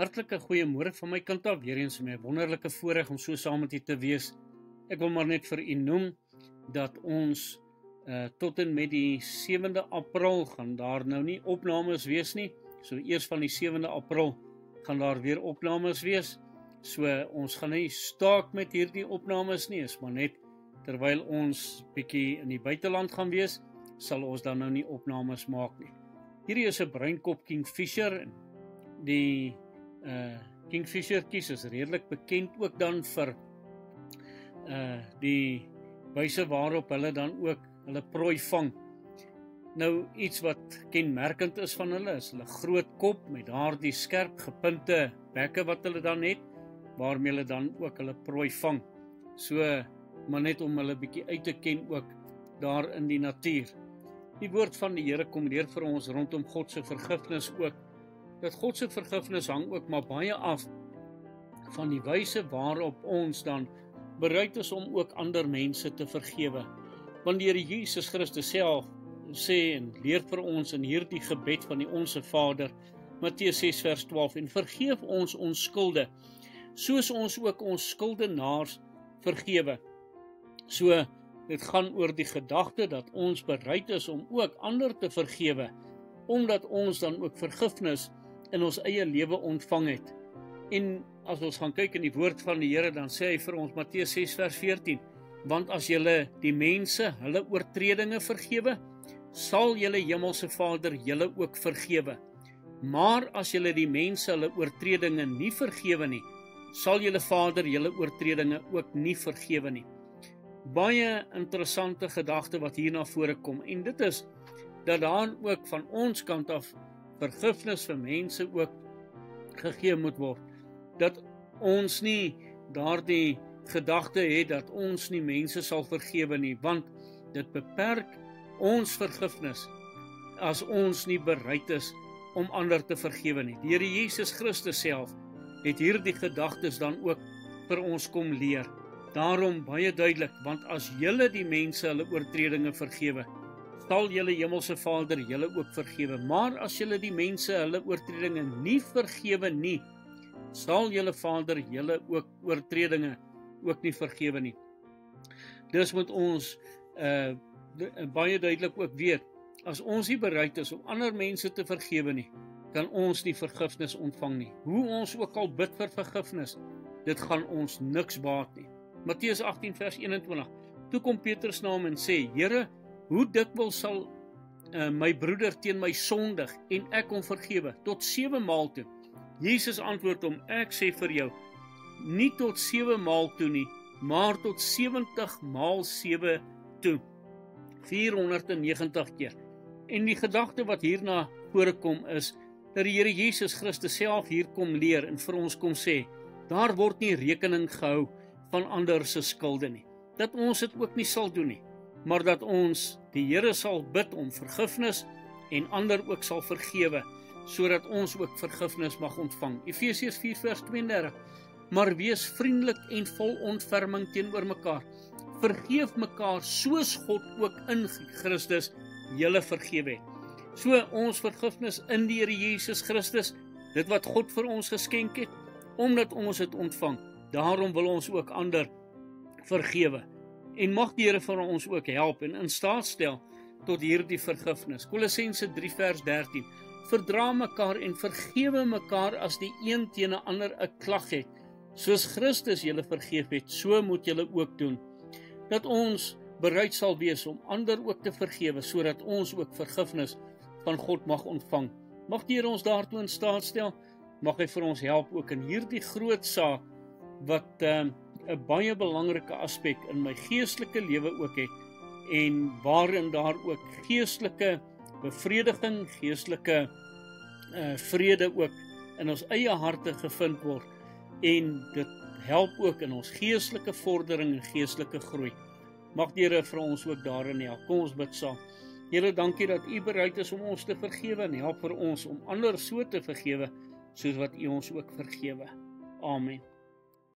Hartlike goeiemôre van my kant af, weer eens my wonderlike voorreg om so saam met u te wees. Ek wil maar net vir u noem dat ons tot en met die 7de April gaan daar nou nie opnames wees nie. So eers van die 7de April gaan daar weer opnames wees. So ons gaan nie staak met hierdie opnames nie, is maar net terwyl ons bietjie in die buiteland gaan wees, sal ons dan nou nie opnames maak nie. Hierdie is 'n bruinkop kingfisher en die kingfishertjies is redelik bekend ook dan vir die wyse waarop hulle dan ook hulle prooi vang. Nou iets wat kenmerkend is van hulle is hulle groot kop met daardie skerp gepunte bekke wat hulle dan het, waarmee hulle dan ook hulle prooi vang. So maar net om hulle bietjie uit te ken ook daar in die natuur. Die woord van die Here kom leer vir ons rondom God se vergifnis ook, dat God se vergifnis hang ook maar baie af van die wyse waarop ons dan bereid is om ook ander mense te vergewe. Want die Here Jesus Christus self sê en leer vir ons in hierdie gebed van die Onse Vader, Matteus 6 vers 12, en vergeef ons ons skulde, soos ons ook ons skuldenaars vergewe. So, dit gaan oor die gedagte dat ons bereid is om ook ander te vergewe, omdat ons dan ook vergifnis in ons eie lewe ontvang het. En as ons gaan kyk in die woord van die Here, dan sê hy vir ons Matteus 6 vers 14, want as julle die mense hulle oortredinge vergewe, sal julle hemelse Vader julle ook vergewe. Maar as julle die mense hulle oortredinge nie vergewe nie, sal julle Vader julle oortredinge ook nie vergewe nie. Baie interessante gedagte wat hier na vore kom, en dit is dat daar ook van ons kant af vergifnis vir mense ook gegee moet word. Dat ons nie daardie gedagte het dat ons nie mense sal vergewe nie, want dit beperk ons vergifnis as ons nie bereid is om ander te vergewe nie. Die Here Jesus Christus self het hierdie gedagtes dan ook vir ons kom leer. Daarom baie duidelik, want as julle die mense hulle oortredinge vergewe, sal julle hemelse Vader julle ook vergewe. Maar as julle die mense hulle oortredinge nie vergewe nie, sal julle Vader julle ook oortredinge ook nie vergewe nie. Dus moet ons baie duidelik ook weet, as ons nie bereid is om ander mense te vergewe nie, kan ons nie vergifnis ontvang nie. Hoe ons ook al bid vir vergifnis, dit gaan ons niks baat nie. Matteus 18 vers 21, toe kom Petrus na hom en sê, Here, hoe dikwels sal my broeder teen my sondig en ek hom vergewe? Tot 7 maal toe. Jesus antwoord hom, ek sê vir jou, nie tot 7 maal toe nie, maar tot 70 maal 7 toe. 490 keer. En die gedagte wat hierna voorkom is, dat die Here Jesus Christus self hier kom leer en vir ons kom sê, daar word nie rekening gehou van ander se skulde nie. Dat ons dit ook nie sal doen nie, maar dat ons die Here sal bid om vergifnis en ander ook sal vergewe, sodat ons ook vergifnis mag ontvang. Efesiërs 4 vers 32, maar wees vriendelik en vol ontferming teenoor mekaar. Vergeef mekaar soos God ook in Christus julle vergewe het. So ons vergifnis in die Here Jesus Christus, dit wat God vir ons geskenk het, omdat ons het ontvang. Daarom wil ons ook ander vergewe. En mag die Here vir ons ook help en in staat stel tot hierdie vergifnis. Kolossense 3 vers 13, verdra mekaar en vergewe mekaar as die een teen 'n ander 'n klag het. Soos Christus julle vergeef het, so moet julle ook doen. Dat ons bereid sal wees om ander ook te vergewe, sodat ons ook vergifnis van God mag ontvang. Mag die Here ons daartoe in staat stel, mag hy vir ons help ook in hierdie groot saak, wat 'n baie belangrike aspek in my geestelike lewe ook het, en waarin daar ook geestelike bevrediging, geestelike vrede ook in ons eie harte gevind word, en dit help ook in ons geestelike vordering en geestelike groei. Mag die Here vir ons ook daarin help. Kom ons bid saam. Here, dankie dat U bereid is om ons te vergewe en help vir ons om ander so te vergewe, soos wat U ons ook vergewe. Amen.